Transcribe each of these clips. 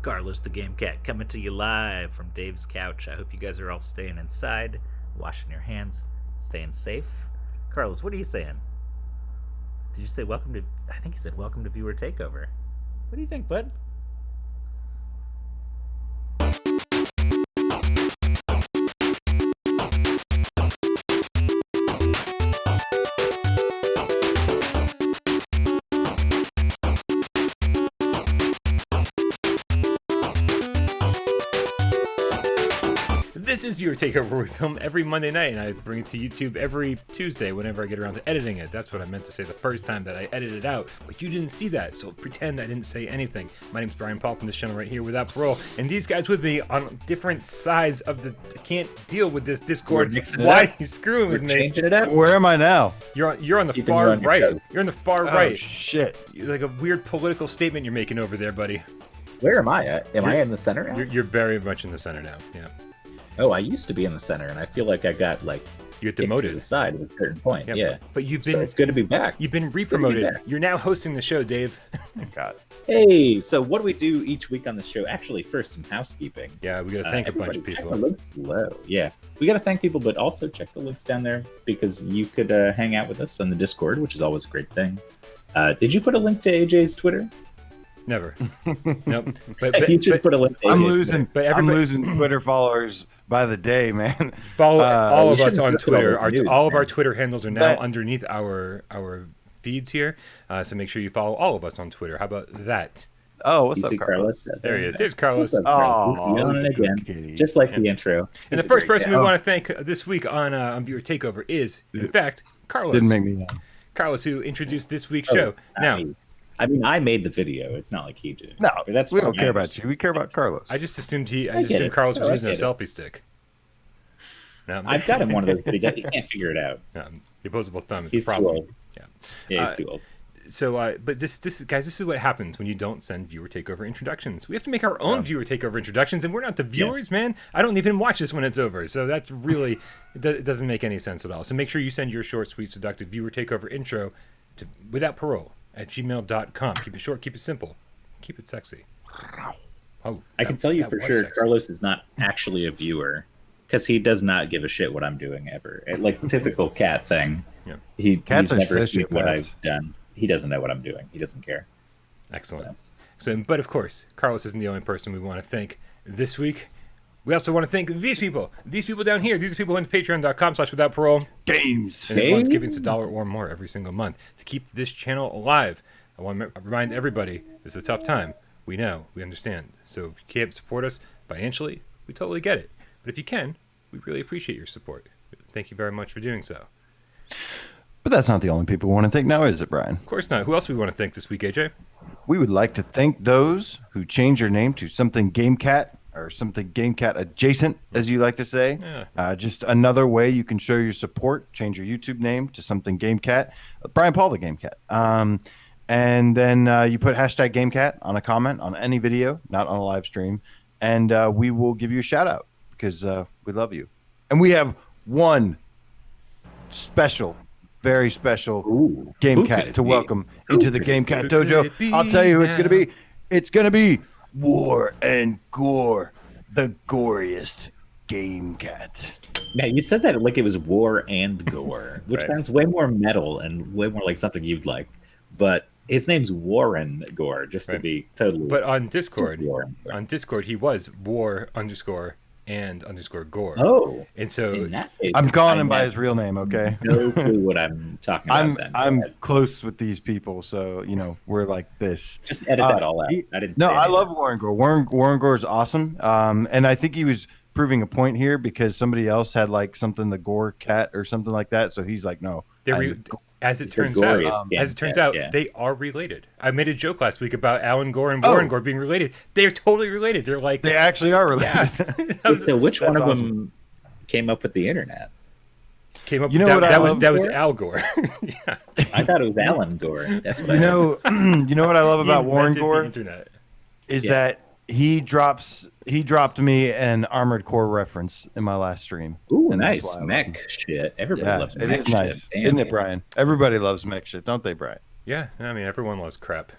Carlos the Game Cat coming to you live from Dave's couch. I hope you guys are all staying inside, washing your hands, staying safe. Carlos, what are you saying? Did you say welcome to... I think you said welcome to Viewer Takeover. What do you think, bud? This is Viewer Takeover, where we film every Monday night, and I bring it to YouTube every Tuesday whenever I get around to editing it. That's what I meant to say the first time that I edited it out, but you didn't see that, so pretend I didn't say anything. My name's Brian Paul from this channel right here, Without Parole, and these guys with me on different sides of the... I can't deal with this Discord. Why are you screwing with me? Changing it up. Where am I now? You're on the far right. You're on the far right. Oh, shit. You're like a weird political statement you're making over there, buddy. Where am I at? Am I in the center now? You're very much in the center now, yeah. Oh, I used to be in the center, and I feel like I got like you get demoted to the side at a certain point. Yeah, but you've been. So it's good to be back. You've been re-promoted. You're now hosting the show, Dave. God. Hey, so what do we do each week on the show? Actually, first some housekeeping. Yeah, we got to thank a bunch of people. Check the links below. Yeah, we got to thank people, but also check the links down there because you could hang out with us on the Discord, which is always a great thing. Did you put a link to AJ's Twitter? Never. Nope. But you should put a link. I'm losing. But I'm losing Twitter followers by the day, man. Follow all of us on put Twitter. all Of our Twitter handles are now underneath our feeds here. So make sure you follow all of us on Twitter. How about that? Oh, what's up, Carlos? There he is. There's Carlos. Again, just like the intro. And the first person we want to thank this week on Viewer Takeover is, in fact, Carlos. Didn't make me mad. Carlos, who introduced this week's show. Now, I mean, I made the video. It's not like he did. No, but we don't care about you. We care about Carlos. I just assumed Carlos was using a selfie stick. No. I've got him one of those, but he can't figure it out. The opposable thumb is He's a problem. Too old. Yeah, he's too old. So, but this guys, this is what happens when you don't send Viewer Takeover introductions. We have to make our own Viewer Takeover introductions, and we're not the viewers, man. I don't even watch this when it's over, so that's really it doesn't make any sense at all. So make sure you send your short, sweet, seductive Viewer Takeover intro to withoutparole@gmail.com. Keep it short, keep it simple, keep it sexy. Oh, I can tell you for sure, sexy. Carlos is not actually a viewer because he does not give a shit what I'm doing ever. Like typical cat thing. Yeah. He's never seen what I've done. He doesn't know what I'm doing. He doesn't care. Excellent. So, but of course, Carlos isn't the only person we want to thank this week. We also want to thank these people down here. These are people on patreon.com/withoutparole. Games. And everyone's giving us $1 or more every single month to keep this channel alive. I want to remind everybody, this is a tough time. We know, we understand. So if you can't support us financially, we totally get it. But if you can, we really appreciate your support. Thank you very much for doing so. But that's not the only people we want to thank now, is it, Brian? Of course not. Who else do we want to thank this week, AJ? We would like to thank those who change their name to something GameCat or something GameCat adjacent, as you like to say. Yeah. Just another way you can show your support. Change your YouTube name to something GameCat. Brian Paul the GameCat. And then you put hashtag GameCat on a comment on any video, not on a live stream, and we will give you a shout out because we love you. And we have one special, very special GameCat to welcome into the GameCat Dojo. I'll tell you who it's going to be. It's going to be War and Gore, the goriest GameCat. Now, you said that like it was War and Gore, which sounds way more metal and way more like something you'd like. But his name's Warren Gore, just to be totally... But on Discord, he was War _ Gore. Oh. And so I'm calling him by his real name, okay? No clue what I'm talking about. I'm close with these people, so we're like this. Just edit that all out. I love Warren Gore. Warren Gore is awesome. And I think he was proving a point here because somebody else had like something, the Gore cat or something like that. So he's like, no. As it turns out, they are related. I made a joke last week about Alan Gore and Warren Gore being related. They're totally related. They're like they actually are related. Yeah. So which one of them came up with the internet? That was Al Gore. Yeah. I thought it was Alan Gore. That's what you know what I love about Warren Gore is that he dropped me an Armored Core reference in my last stream. Ooh, nice mech shit. Everybody loves mech shit. It is nice, isn't it, Brian? Everybody loves mech shit, don't they, Brian? Yeah, I mean everyone loves crap.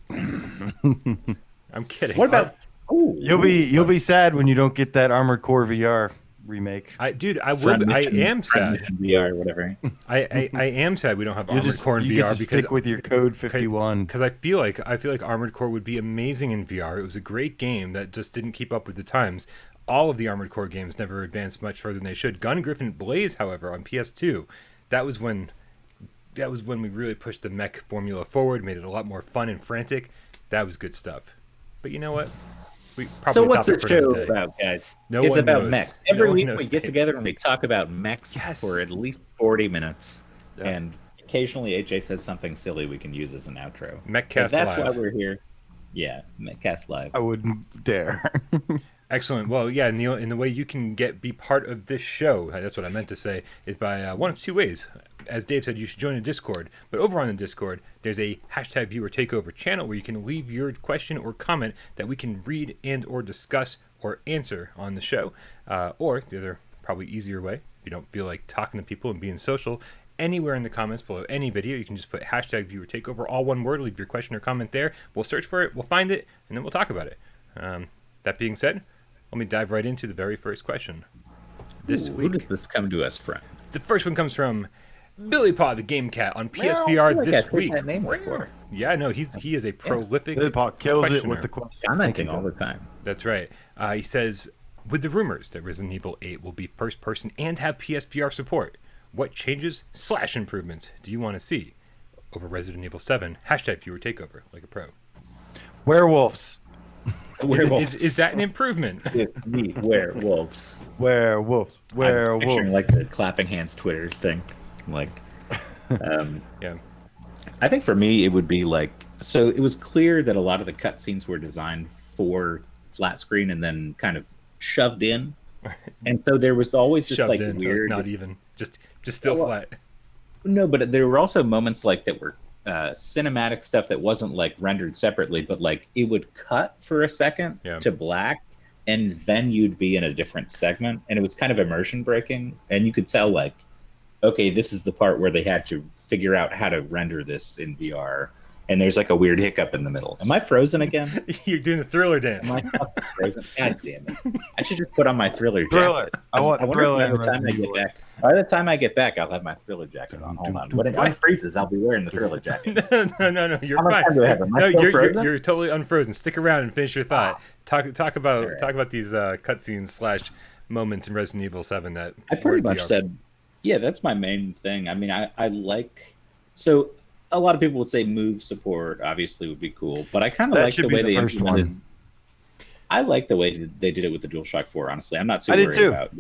All I'm kidding. What about? You'll be sad when you don't get that Armored Core VR remake. I Friend am sad. Mission VR, whatever. I am sad we don't have Armored Core in you VR get to stick with your code 51. because I feel like Armored Core would be amazing in VR. It was a great game that just didn't keep up with the times. All of the Armored Core games never advanced much further than they should. Gun Griffin Blaze, however, on PS2, that was when we really pushed the mech formula forward, made it a lot more fun and frantic. That was good stuff. But you know what? So what's the show about, guys? It's about mechs. Every week we get together and we talk about mechs for at least 40 minutes. Yeah. And occasionally AJ says something silly we can use as an outro. Mechcast so that's Live. why we're here. Yeah, Mechcast Live. I wouldn't dare. Excellent. Well, yeah, Neil, in the way you can be part of this show, that's what I meant to say, is by one of two ways. As Dave said, you should join a Discord. But over on the Discord, there's a #viewer takeover channel where you can leave your question or comment that we can read and or discuss or answer on the show. Or the other probably easier way, if you don't feel like talking to people and being social, anywhere in the comments below any video, you can just put #viewer takeover, all one word, leave your question or comment there. We'll search for it, we'll find it, and then we'll talk about it. That being said, let me dive right into the very first question. This week, who did this come to us from? The first one comes from Billy Paw, the Game Cat, on PSVR this week. That name before. Yeah, no, he is a prolific. Billy Paw kills it with the question. Commenting all the time. That's right. He says, with the rumors that Resident Evil 8 will be first person and have PSVR support, what changes / improvements do you want to see over Resident Evil 7? #viewer takeover, like a pro. Werewolves. Is that an improvement? Werewolves. Werewolves. I'm picturing like the clapping hands Twitter thing. Like, yeah. I think for me it would be like, so it was clear that a lot of the cutscenes were designed for flat screen and then kind of shoved in, and so there was always just shoved like in, weird, not even just still flat. No, but there were also moments like that were cinematic stuff that wasn't like rendered separately, but like it would cut for a second to black, and then you'd be in a different segment, and it was kind of immersion breaking, and you could tell like, okay, this is the part where they had to figure out how to render this in VR, and there's like a weird hiccup in the middle. Am I frozen again? You're doing the Thriller dance. Am I fucking frozen? God damn it! I should just put on my Thriller jacket. Thriller. I want Thriller. By the time I get back, I'll have my Thriller jacket on. Hold on. When it unfreezes, I'll be wearing the Thriller jacket. No, you're fine. You're totally unfrozen. Stick around and finish your thought. Talk about these cutscenes / moments in Resident Evil 7 that I pretty much said. Yeah, that's my main thing. I mean, I like, so a lot of people would say move support obviously would be cool, but I kind of like the way they implemented. I like the way they did it with the DualShock 4. Honestly, I'm not too worried about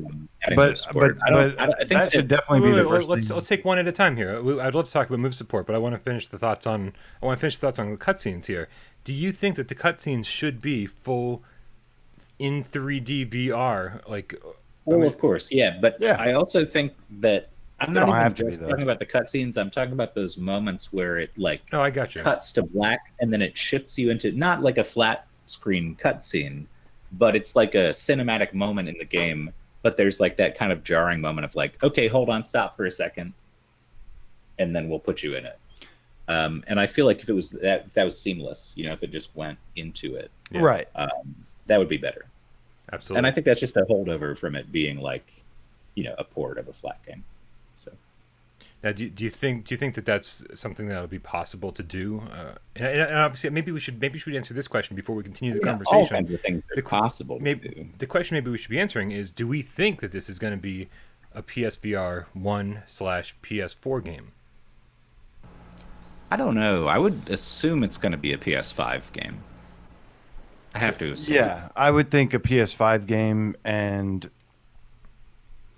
adding move support. I think that should definitely be the first. Let's take one at a time here. I'd love to talk about move support, but I want to finish the thoughts on the cutscenes here. Do you think that the cutscenes should be full in 3D VR, like? Well, of course, yeah, but I also think that I'm not even just talking about the cutscenes. I'm talking about those moments where it like I got you. Cuts to black and then it shifts you into not like a flat screen cutscene, but it's like a cinematic moment in the game. But there's like that kind of jarring moment of like, okay, hold on, stop for a second, and then we'll put you in it. And I feel like if it was that was seamless, if it just went into it, right, that would be better. Absolutely. And I think that's just a holdover from it being like, a port of a flat game. So, now, do you think that that's something that'll be possible to do? And obviously, maybe we should answer this question before we continue the conversation. All kinds of things are possible. To do. The question maybe we should be answering is: do we think that this is going to be a PSVR 1 / PS4 game? I don't know. I would assume it's going to be a PS5 game. I have to assume. Yeah, I would think a PS5 game, and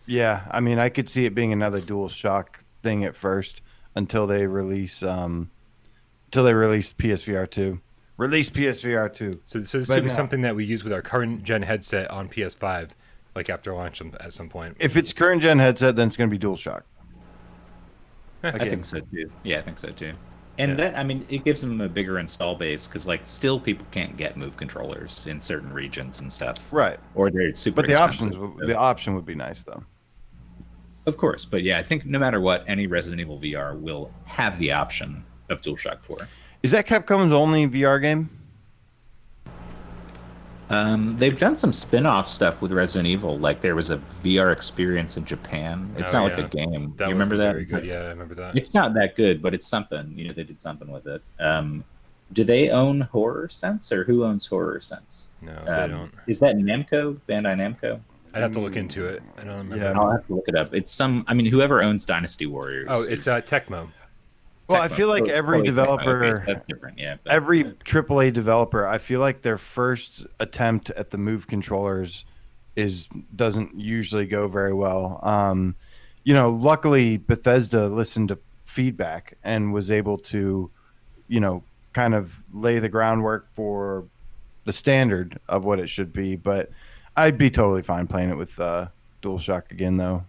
I mean, I could see it being another DualShock thing at first until they release PSVR 2. Release PSVR 2. So this should be something that we use with our current gen headset on PS5, like after launch at some point. If it's current gen headset, then it's going to be DualShock. I think so too. Yeah, I think so too. And that, I mean, it gives them a bigger install base because, like, still people can't get Move controllers in certain regions and stuff. Right. Or they're super expensive. But the option would be nice, though. Of course. But yeah, I think no matter what, any Resident Evil VR will have the option of DualShock 4. Is that Capcom's only VR game? They've done some spin-off stuff with Resident Evil. Like there was a VR experience in Japan. It's not like a game. That you remember that? Very good. Yeah, I remember that. It's not that good, but it's something. They did something with it. Do they own Horror Sense, or who owns Horror Sense? No, they don't. Is that Namco? Bandai Namco? I'd have to look into it. I don't remember. Yeah, I'll have to look it up. It's whoever owns Dynasty Warriors. Oh, it's Tecmo. Well, I feel like every developer, that's different, yeah. Every AAA developer, I feel like their first attempt at the Move controllers doesn't usually go very well. Luckily Bethesda listened to feedback and was able to, kind of lay the groundwork for the standard of what it should be. But I'd be totally fine playing it with DualShock again, though.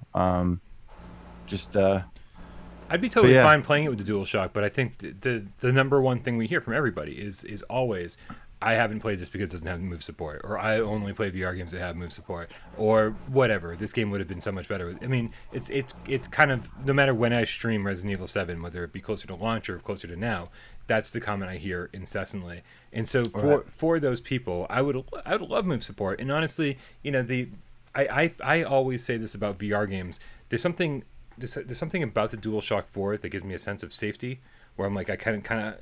I'd be totally fine playing it with the DualShock, but I think the number one thing we hear from everybody is always, I haven't played this because it doesn't have move support, or I only play VR games that have move support, or whatever. This game would have been so much better. I mean, it's kind of, no matter when I stream Resident Evil 7, whether it be closer to launch or closer to now, that's the comment I hear incessantly. And so for those people, I would love move support. And honestly, I always say this about VR games. There's something about the DualShock 4 that gives me a sense of safety, where I'm like, I kind of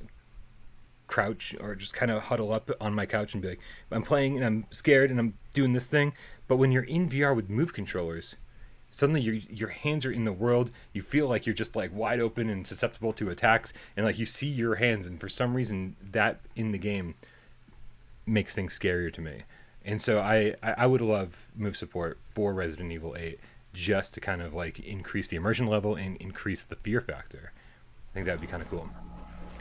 crouch or just kind of huddle up on my couch and be like, I'm playing and I'm scared and I'm doing this thing. But when you're in VR with move controllers, suddenly your hands are in the world. You feel like you're just like wide open and susceptible to attacks, and like you see your hands, and for some reason that in the game makes things scarier to me. And so I would love move support for Resident Evil 8, just to kind of like increase the immersion level and increase the fear factor. I think that would be kind of cool.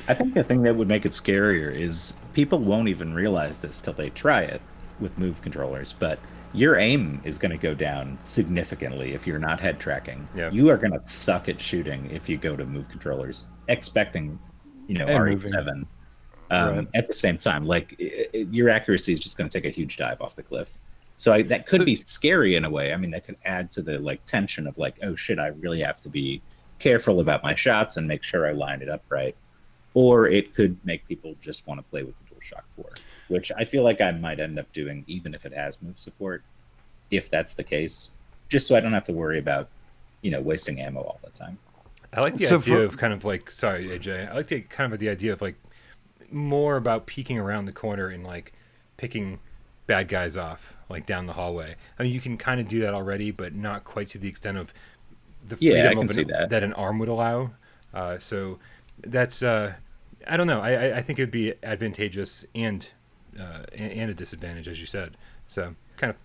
I think the thing that would make it scarier is people won't even realize this till they try it with move controllers, but your aim is going to go down significantly if you're not head tracking. Yeah. You are going to suck at shooting if you go to move controllers, expecting, R7 at the same time. Like your accuracy is just going to take a huge dive off the cliff. So that could be scary in a way. I mean, that could add to the like tension of like, oh shit, I really have to be careful about my shots and make sure I line it up right. Or it could make people just want to play with the DualShock 4, which I feel like I might end up doing even if it has move support, if that's the case, just so I don't have to worry about, wasting ammo all the time. I like the idea of kind of like, sorry, AJ, I like the idea of like more about peeking around the corner and like picking bad guys off like down the hallway. I mean, you can kind of do that already, but not quite to the extent of the freedom that an arm would allow. So that's I don't know. I think it would be advantageous and a disadvantage, as you said. So kind of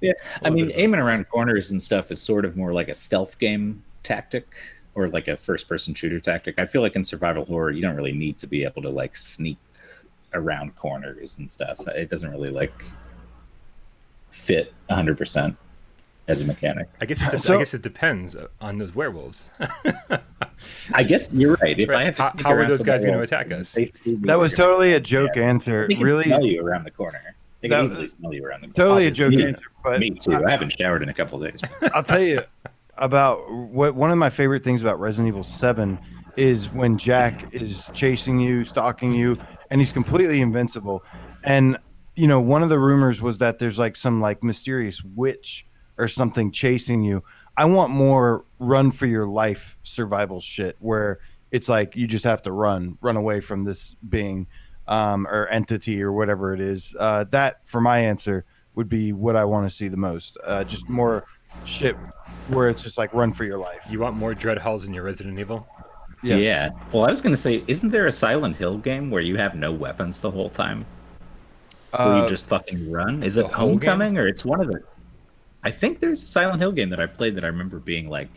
I mean, aiming around corners and stuff is sort of more like a stealth game tactic, or like a first-person shooter tactic. I feel like in survival horror, you don't really need to be able to like sneak around corners and stuff. It doesn't really like fit 100% as a mechanic. I guess it depends on those werewolves. I guess you're right. If I have to how are those guys going to attack us? That was totally a joke answer. They can really smell you around the corner. They can easily smell you around the corner. Totally a joke answer. But me too. I haven't showered in a couple of days. I'll tell you about one of my favorite things about Resident Evil 7 is when Jack is chasing you, stalking you, and he's completely invincible. And one of the rumors was that there's like some like mysterious witch or something chasing you. I want more run for your life survival shit where it's like you just have to run away from this being or entity or whatever it is. That, for my answer, would be what I want to see the most. Just more shit where it's just like run for your life. You want more Dread Halls in your Resident Evil? Yes. Yeah. Well, I was going to say, isn't there a Silent Hill game where you have no weapons the whole time? Where you just fucking run? Is it Homecoming or it's one of the... I think there's a Silent Hill game that I played that I remember being like,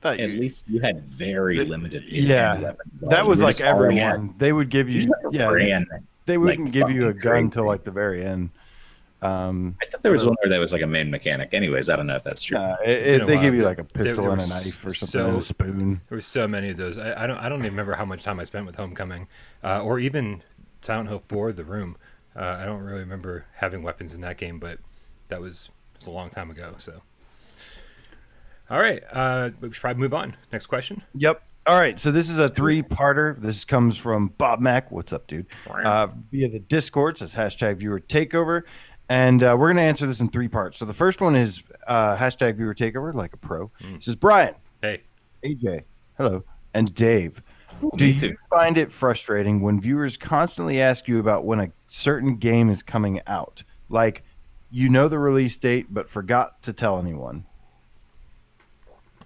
at least you had very limited. Yeah, that was like everyone. They would give you, they wouldn't give you a gun till like the very end. I thought there was one where that was like a main mechanic. Anyways, I don't know if that's true. They give you like a pistol and a knife or something, and a spoon. There were so many of those. I don't even remember how much time I spent with Homecoming, or even Silent Hill 4: The Room. I don't really remember having weapons in that game, but that was a long time ago. So, all right, we should probably move on. Next question. Yep. All right, so this is a 3-parter. This comes from Bob Mack. What's up, dude? Via the Discord, says #viewer takeover. And we're going to answer this in 3 parts. So the first one is hashtag viewer takeover, like a pro. It says, Brian. Hey. AJ. Hello. And Dave. Ooh, Do you find it frustrating when viewers constantly ask you about when a certain game is coming out? Like, you know the release date, but forgot to tell anyone.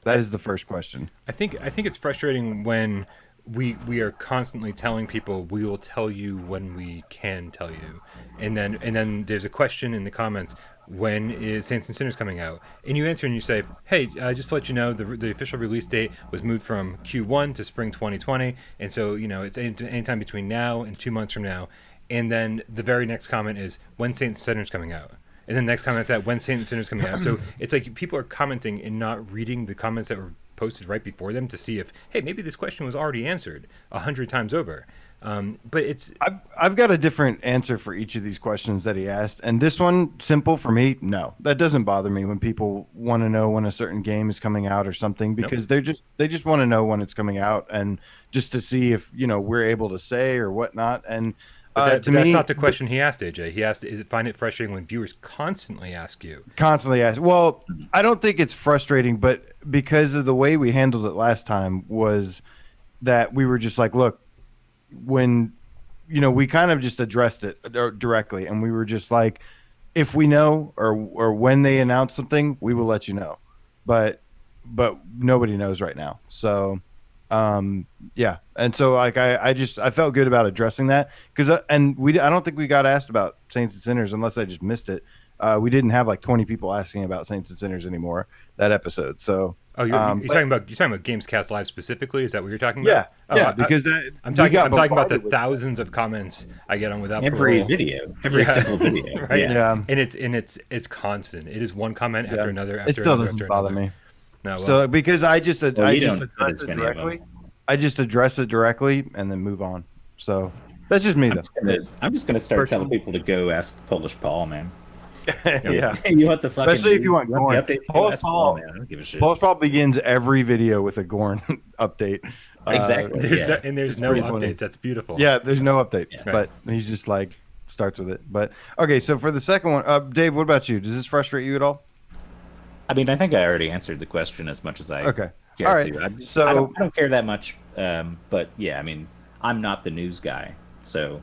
That is the first question. I think it's frustrating when we are constantly telling people we will tell you when we can tell you, and then there's a question in the comments, when is Saints and Sinners coming out? And you answer and you say, hey, just to let you know, the official release date was moved from Q1 to spring 2020, and so it's anytime between now and 2 months from now. And then the very next comment is, when Saints and Sinners coming out? And then the next comment after that, when Saints and Sinners coming out? So it's like people are commenting and not reading the comments that were posted right before them to see if, hey, maybe this question was already answered 100 times over. But it's I've got a different answer for each of these questions that he asked, and this one, simple for me. No, that doesn't bother me when people want to know when a certain game is coming out or something, because they just want to know when it's coming out, and just to see if we're able to say or whatnot. And that's not the question he asked, AJ. He asked, is it find it frustrating when viewers constantly ask you? Constantly ask. Well, I don't think it's frustrating, but because of the way we handled it last time was that we were just like, look, when we kind of just addressed it directly, and we were just like, if we know or when they announce something, we will let you know, but nobody knows right now. So yeah, and so like I felt good about addressing that, because I don't think we got asked about Saints and Sinners, unless I just missed it. We didn't have like 20 people asking about Saints and Sinners anymore that episode. So you're talking about Gamescast Live specifically? Is that what you're talking about? Yeah, because I'm talking about the thousands of comments I get on Without every Parole. Every single video, right? Yeah, and it's constant. It is one comment after another. It still doesn't bother me. No, still, because I just address it directly. I just address it directly and then move on. So that's just me, though. I'm just gonna start telling people to go ask Polish Paul, man. Yeah, you want the fucking, especially if you want Gorn. Updates, Polish Paul, man. I don't give a shit. Polish Paul begins every video with a Gorn update. Exactly. There's no updates. Funny. That's beautiful. Yeah, there's no update, but he's just like starts with it. But okay, so for the second one, Dave, what about you? Does this frustrate you at all? I mean, I think I already answered the question as much as I care all right. to. I don't care that much. But yeah, I mean, I'm not the news guy, so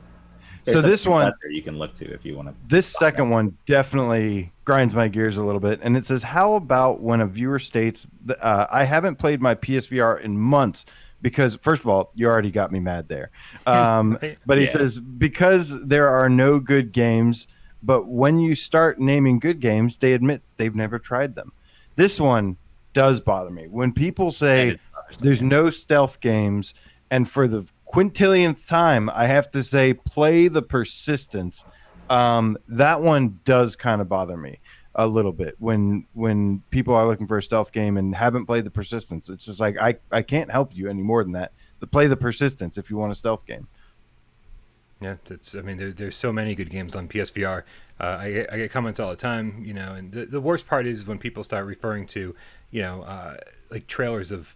this one you can look to if you want to. This second one definitely grinds my gears a little bit, and it says, how about when a viewer states I haven't played my PSVR in months because, first of all, you already got me mad there. But he says, because there are no good games, but when you start naming good games, they admit they've never tried them. This one does bother me when people say there's no stealth games, and for the quintillionth time I have to say play the Persistence. That one does kind of bother me a little bit when people are looking for a stealth game and haven't played the Persistence. It's just like I can't help you any more than that. But play the Persistence if you want a stealth game. Yeah, there's so many good games on PSVR. I get comments all the time, and the worst part is when people start referring to, like trailers of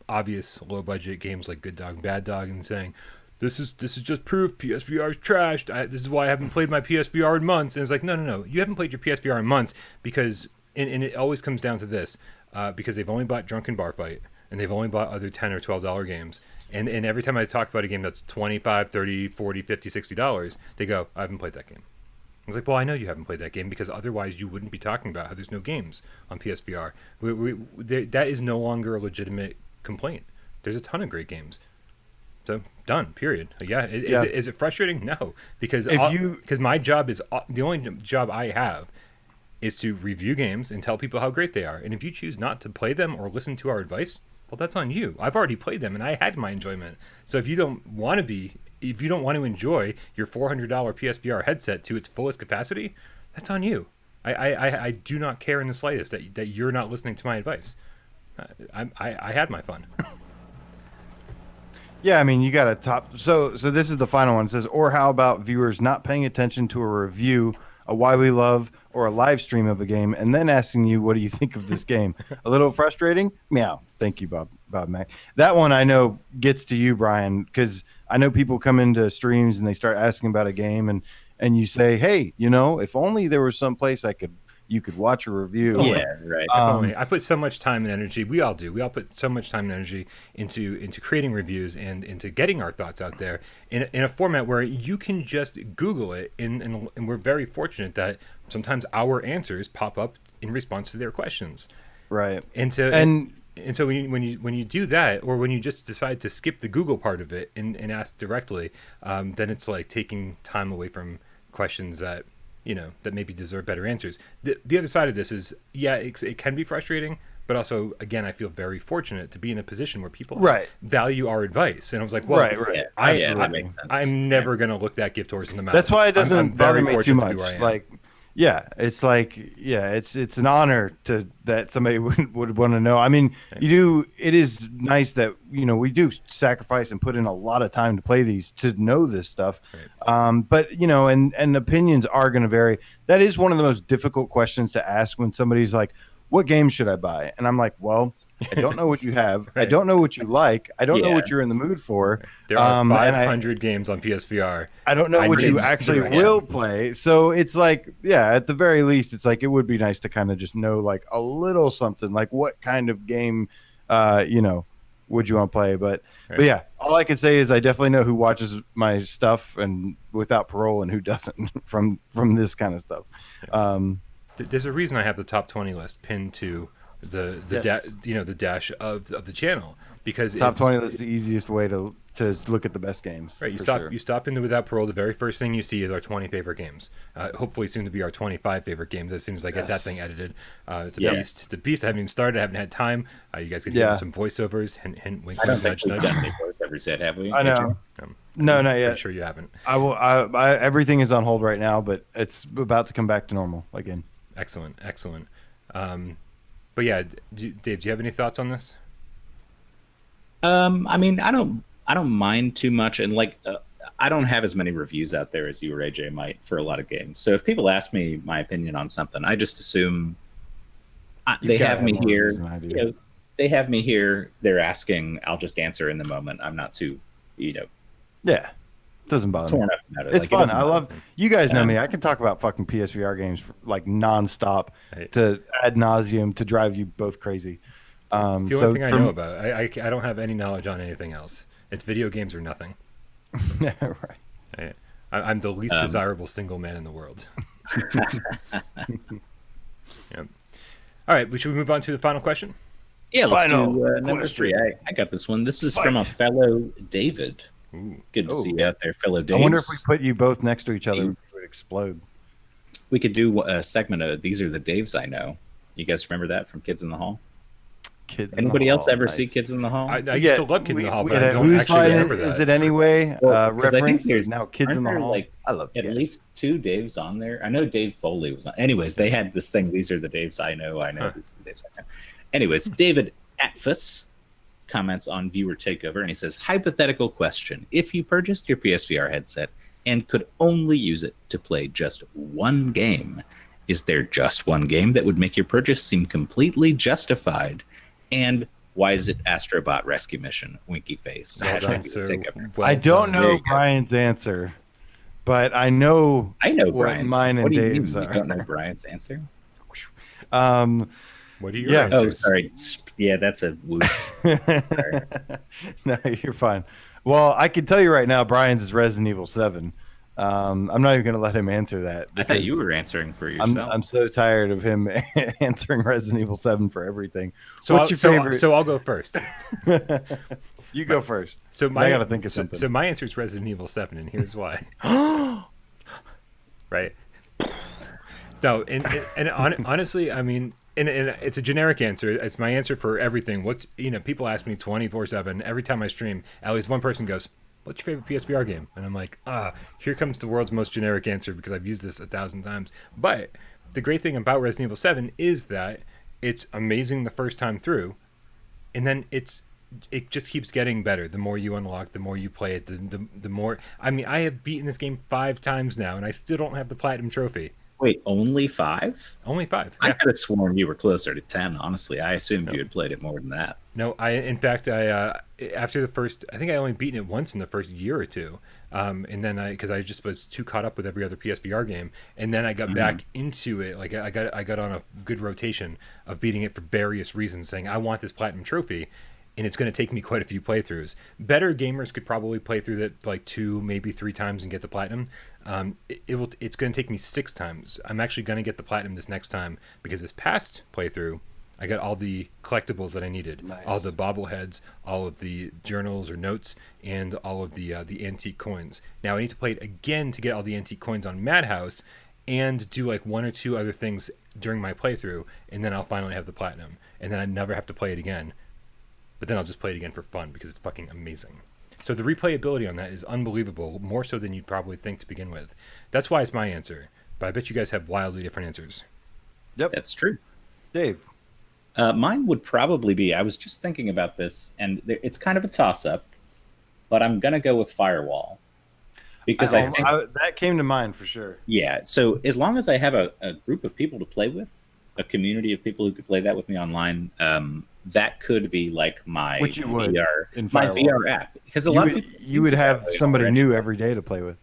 obvious low budget games like Good Dog, Bad Dog, and saying, this is just proof PSVR is trashed. This is why I haven't played my PSVR in months. And it's like, no, you haven't played your PSVR in months because, and it always comes down to this, because they've only bought Drunken Bar Fight and they've only bought other $10 or $12 games. And every time I talk about a game that's $25, $30, $40, $50, $60, they go, I haven't played that game. I was like, well, I know you haven't played that game because otherwise you wouldn't be talking about how there's no games on PSVR. That is no longer a legitimate complaint. There's a ton of great games. So done. Period. Is it frustrating? No, because my job is the only job I have is to review games and tell people how great they are. And if you choose not to play them or listen to our advice, well, that's on you. I've already played them and I had my enjoyment. So if you don't want to enjoy your $400 PSVR headset to its fullest capacity, that's on you. I do not care in the slightest that you're not listening to my advice. I had my fun. Yeah, I mean, you got a top. So this is the final one. It says, or how about viewers not paying attention to a review, a why we love, or a live stream of a game, and then asking you, what do you think of this game? A little frustrating? Meow. Thank you, Bob Mac. That one I know gets to you, Brian, because I know people come into streams and they start asking about a game, and and you say, hey, if only there was some place you could watch a review. Yeah, right. If only. I put so much time and energy. We all do. We all put so much time and energy into creating reviews and into getting our thoughts out there in a format where you can just Google it, and we're very fortunate that sometimes our answers pop up in response to their questions. Right. And so when you do that, or when you just decide to skip the Google part of it and ask directly, then it's like taking time away from questions that that maybe deserve better answers. The other side of this is, it can be frustrating, but also, again, I feel very fortunate to be in a position where people value our advice. And I was like, well, I'm never going to look that gift horse in the mouth. That's why it doesn't bother me too much. It's an honor that somebody would want to know. I mean, it is nice that, we do sacrifice and put in a lot of time to play these, to know this stuff. Right. But, and opinions are going to vary. That is one of the most difficult questions to ask when somebody's like, what game should I buy? And I'm like, well, I don't know what you have. I don't know what you like. I don't know what you're in the mood for. There are 500 games on PSVR. I don't know what you actually will play. So it's like, at the very least, it's like, it would be nice to kind of just know like a little something, like what kind of game, would you want to play? But yeah, all I can say is I definitely know who watches my stuff and without parole and who doesn't from this kind of stuff. There's a reason I have the top 20 list pinned to the dash of the channel, because top 20 list is the easiest way to look at the best games. Right, you stop into Without Parole, the very first thing you see is our 20 favorite games. Hopefully soon to be our 25 favorite games as soon as I get that thing edited. It's a beast. It's a beast. I haven't even started. I haven't had time. You guys can give me some voiceovers. Hint, hint, wink, I don't nudge, think we've nudge. done any voiceovers yet, have we? I know. No, not yet. I'm sure you haven't. Everything is on hold right now, but it's about to come back to normal again. Excellent. But yeah, Dave, do you have any thoughts on this? I mean, I don't mind too much, and I don't have as many reviews out there as you or AJ might for a lot of games. So if people ask me my opinion on something, I just assume they have me here. They have me here. They're asking. I'll just answer in the moment. I'm not too, Yeah. Doesn't bother me. About it. It's fun. I love. You guys know me. I can talk about fucking PSVR games like nonstop to ad nauseum to drive you both crazy. It's the only thing I know about. I don't have any knowledge on anything else. It's video games or nothing. Right. I'm the least desirable single man in the world. Yep. All right. Should we move on to the final question? Yeah, let's do number 3. I got this one. This is from a fellow David. Ooh. Good to see you out there, fellow Daves. I wonder if we put you both next to each other, it would explode. We could do a segment of These Are the Daves I Know. You guys remember that from Kids in the Hall? Anybody else ever see Kids in the Hall? I used to love Kids in the Hall, but I don't actually remember that. Is it anyway? Reference? I think there's now Kids in the Hall. I love at least 2 Daves on there. I know Dave Foley was on. Anyways, they had this thing. These are the Daves I know. I know. These are the Daves I know. Anyways, David Atfus comments on viewer takeover, and he says, hypothetical question: if you purchased your PSVR headset and could only use it to play just one game, is there just one game that would make your purchase seem completely justified? And why is it Astrobot Rescue Mission? Winky face. I don't know Brian's answer, but I know what Brian's. Mine and Dave's are. You don't know Brian's answer? What are your answers? Oh, sorry. Yeah, that's a whoosh. Sorry. No, you're fine. Well, I can tell you right now, Brian's is Resident Evil 7. I'm not even going to let him answer that. I thought you were answering for yourself. I'm so tired of him answering Resident Evil 7 for everything. What's your favorite? So I'll go first. You go first. So I got to think of something. So my answer is Resident Evil 7, and here's why. Right. No, and honestly, I mean, and it's a generic answer. It's my answer for everything. People ask me 24/7 every time I stream. At least one person goes, "What's your favorite PSVR game?" And I'm like, here comes the world's most generic answer because I've used this 1,000 times. But the great thing about Resident Evil 7 is that it's amazing the first time through, and then it just keeps getting better. The more you unlock, the more you play it, the more. I mean, I have beaten this game 5 times now, and I still don't have the platinum trophy. Wait, only 5? Only 5. I Yeah. could have sworn you were closer to 10. Honestly, I assumed you had played it more than that. No, in fact, I after the first, I think I only beaten it once in the first year or two, and then because I just was too caught up with every other PSVR game, and then I got back into it. Like I got on a good rotation of beating it for various reasons, saying I want this platinum trophy, and it's going to take me quite a few playthroughs. Better gamers could probably play through it like 2, maybe 3 times and get the platinum. It's going to take me 6 times. I'm actually going to get the platinum this next time because this past playthrough, I got all the collectibles that I needed, Nice. all the bobbleheads, all of the journals or notes, and all of the antique coins. Now I need to play it again to get all the antique coins on Madhouse, and do like 1 or 2 other things during my playthrough, and then I'll finally have the platinum, and then I never have to play it again. But then I'll just play it again for fun because it's fucking amazing. So the replayability on that is unbelievable, more so than you'd probably think to begin with. That's why it's my answer, but I bet you guys have wildly different answers. Yep. That's true. Dave. Mine would probably be, I was just thinking about this, and it's kind of a toss-up, but I'm going to go with Firewall. Because I think that came to mind for sure. Yeah, so as long as I have a group of people to play with, a community of people who could play that with me online, that could be like my Which you would VR, in my Firewall. VR app. Because a lot of people you would have somebody already. new every day to play with.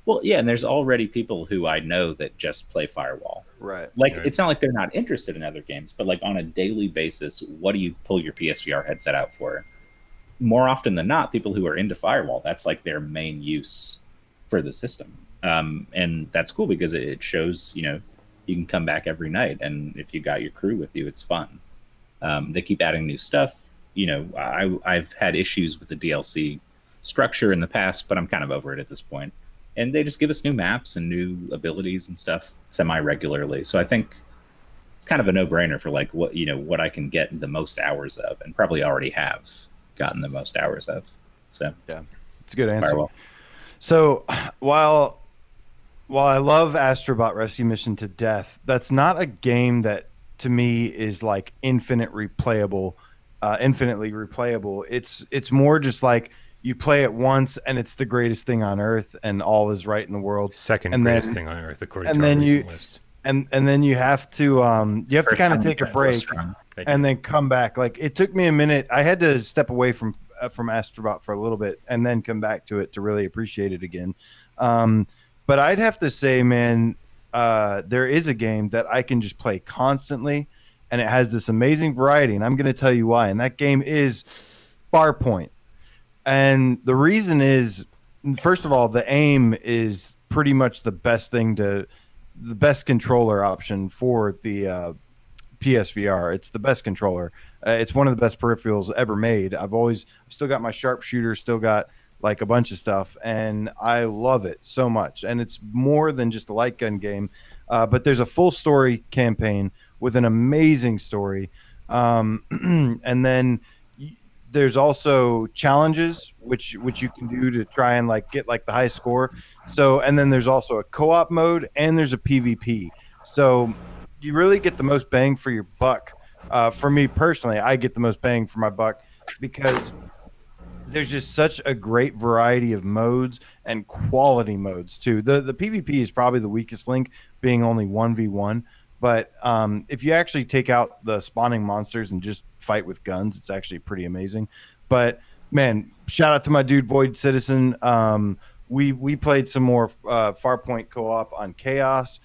Well, yeah, and there's already people who I know that just play Firewall. Right. Like, Right. it's not like they're not interested in other games, but like on a daily basis, what do you pull your PSVR headset out for? More often than not, people who are into Firewall, that's like their main use for the system. And that's cool because it shows, you can come back every night, and if you got your crew with you, it's fun. They keep adding new stuff. I've had issues with the DLC structure in the past, but I'm kind of over it at this point. And they just give us new maps and new abilities and stuff semi-regularly. So I think it's kind of a no-brainer for like what I can get the most hours of, and probably already have gotten the most hours of. So yeah, it's a good answer. Firewall. So while I love Astrobot Rescue Mission to death, that's not a game that to me is like infinitely replayable. It's more just like you play it once and it's the greatest thing on earth and all is right in the world. Second greatest thing on earth according to and our then recent list. And then you have to kind of take a break and then come back. Like it took me a minute. I had to step away from Astrobot for a little bit and then come back to it to really appreciate it again. But I'd have to say, man, there is a game that I can just play constantly, and it has this amazing variety, and I'm going to tell you why. And that game is Farpoint. And the reason is, first of all, the aim is pretty much the best controller option for the PSVR. It's the best controller. It's one of the best peripherals ever made. I've still got my sharpshooter, still got like a bunch of stuff, and I love it so much. And it's more than just a light gun game, but there's a full story campaign with an amazing story. And then there's also challenges which you can do to try and like get like the high score. So, and then there's also a co-op mode and there's a PvP. So you really get the most bang for your buck. For me personally, I get the most bang for my buck because there's just such a great variety of modes and quality modes too. The PvP is probably the weakest link, being only 1v1. But if you actually take out the spawning monsters and just fight with guns, it's actually pretty amazing. But man, shout out to my dude Void Citizen. We played some more Farpoint co-op on Chaos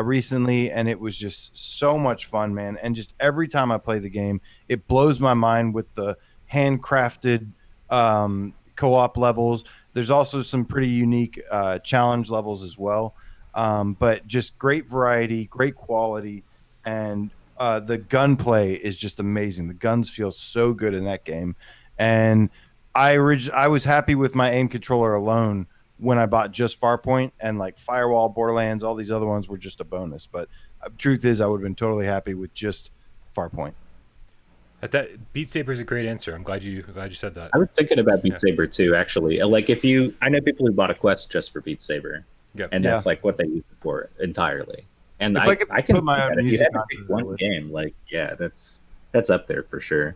recently, and it was just so much fun, man. And just every time I play the game, it blows my mind with the handcrafted co-op levels. There's also some pretty unique challenge levels as well. But just great variety, great quality, and the gunplay is just amazing. The guns feel so good in that game, and I was happy with my aim controller alone when I bought just Farpoint, and like Firewall, Borderlands, all these other ones were just a bonus. But truth is, I would have been totally happy with just Farpoint. That Beat Saber is a great answer. I'm glad you said that. I was thinking about Beat Saber too, actually. Like I know people who bought a Quest just for Beat Saber. Yep. And that's like what they use it for entirely. And if I can put my own if you music had to pick one game, like that's up there for sure.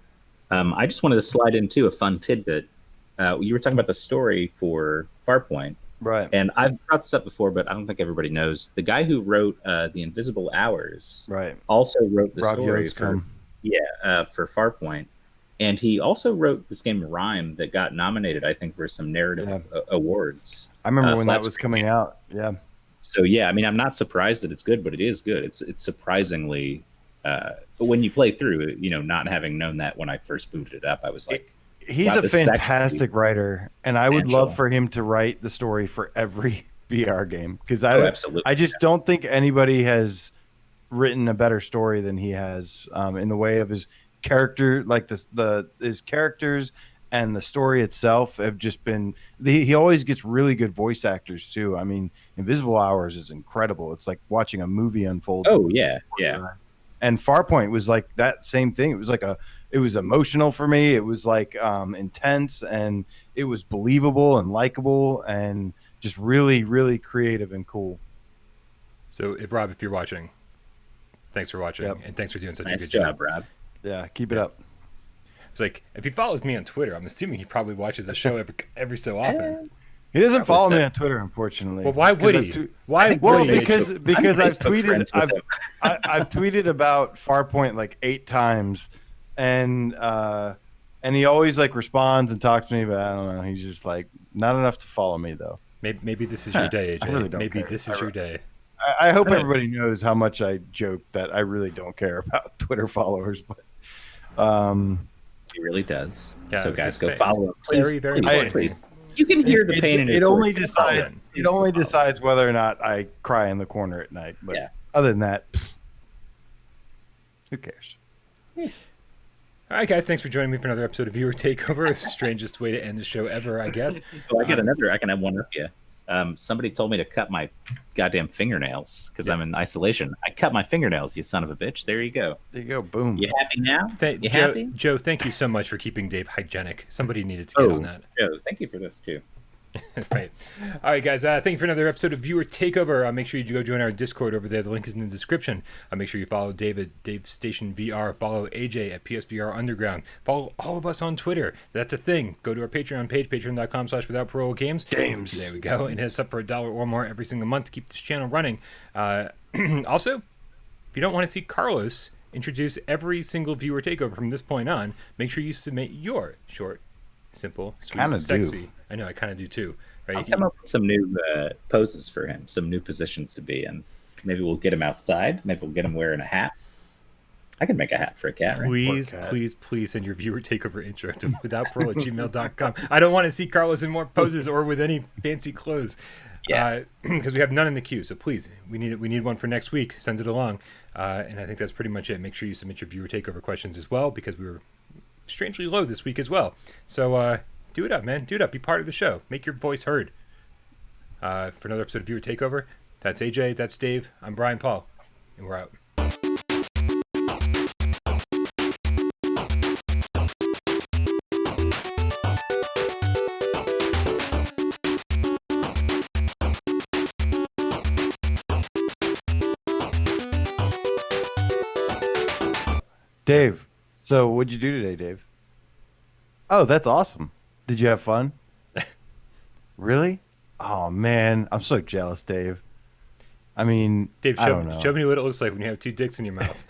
I just wanted to slide into a fun tidbit. You were talking about the story for Farpoint. Right. And I've brought this up before, but I don't think everybody knows. The guy who wrote The Invisible Hours Right. also wrote the Rob story Yoatscombe. for Farpoint. And he also wrote this game Rhyme that got nominated, I think, for some narrative awards. I remember when that was coming out. Yeah. So yeah, I mean, I'm not surprised that it's good, but it is good. It's surprisingly, but when you play through, not having known that when I first booted it up, I was like, he's wow, a fantastic writer, and I would love for him to write the story for every VR game, because I just don't think anybody has written a better story than he has, in the way of his character, like his characters and the story itself have just been. He always gets really good voice actors too. I mean, Invisible Hours is incredible. It's like watching a movie unfold. Oh yeah, yeah. And Farpoint was like that same thing. It was like it was emotional for me. It was like intense, and it was believable and likable, and just really, really creative and cool. So, if you're watching, thanks for watching, and thanks for doing such a good job, Rob. Yeah, keep it up. It's like, if he follows me on Twitter, I'm assuming he probably watches the show every so often. He doesn't follow me on Twitter, unfortunately. Well, why would he? Because I've tweeted about Farpoint like 8 times, and he always like responds and talks to me, but I don't know. He's just like not enough to follow me though. Maybe this is your day, AJ. I really don't Maybe care. this is your day. I hope everybody knows how much I joke that I really don't care about Twitter followers, but he really does. Yeah, so guys, go follow him. Please, very please. You can hear the pain in it. It only decides whether or not I cry in the corner at night. But other than that, who cares? All right, guys. Thanks for joining me for another episode of Viewer Takeover. The strangest way to end the show ever, I guess. I can have one up you. Somebody told me to cut my goddamn fingernails because I'm in isolation. I cut my fingernails, you son of a bitch. There you go. There you go. Boom. You happy now? Happy? Joe, thank you so much for keeping Dave hygienic. Somebody needed to get on that. Joe, thank you for this too. Right. All right, guys. Thank you for another episode of Viewer Takeover. Make sure you go join our Discord over there. The link is in the description. Make sure you follow David Station VR. Follow AJ at PSVR Underground. Follow all of us on Twitter. That's a thing. Go to our Patreon page, patreon.com/withoutparole games. There we go. And hit us up for $1 or more every single month to keep this channel running. Also, if you don't want to see Carlos introduce every single Viewer Takeover from this point on, make sure you submit your short, simple, sweet, sexy. I know, I kind of do too. Right? I'll come up with some new poses for him, some new positions to be in. Maybe we'll get him outside. Maybe we'll get him wearing a hat. I can make a hat for a cat. Please, right? please send your Viewer Takeover intro to withoutparole@gmail.com. I don't want to see Carlos in more poses or with any fancy clothes. Yeah, because we have none in the queue. So please, we need one for next week. Send it along, and I think that's pretty much it. Make sure you submit your Viewer Takeover questions as well, because we were strangely low this week as well. So do it up, man. Do it up. Be part of the show. Make your voice heard. For another episode of Viewer Takeover, that's AJ, that's Dave, I'm Brian Paul, and we're out. Dave, so what'd you do today, Dave? Oh, that's awesome. Did you have fun? Really? Oh, man. I'm so jealous, Dave. I mean, Dave, I don't know. Show me what it looks like when you have 2 dicks in your mouth.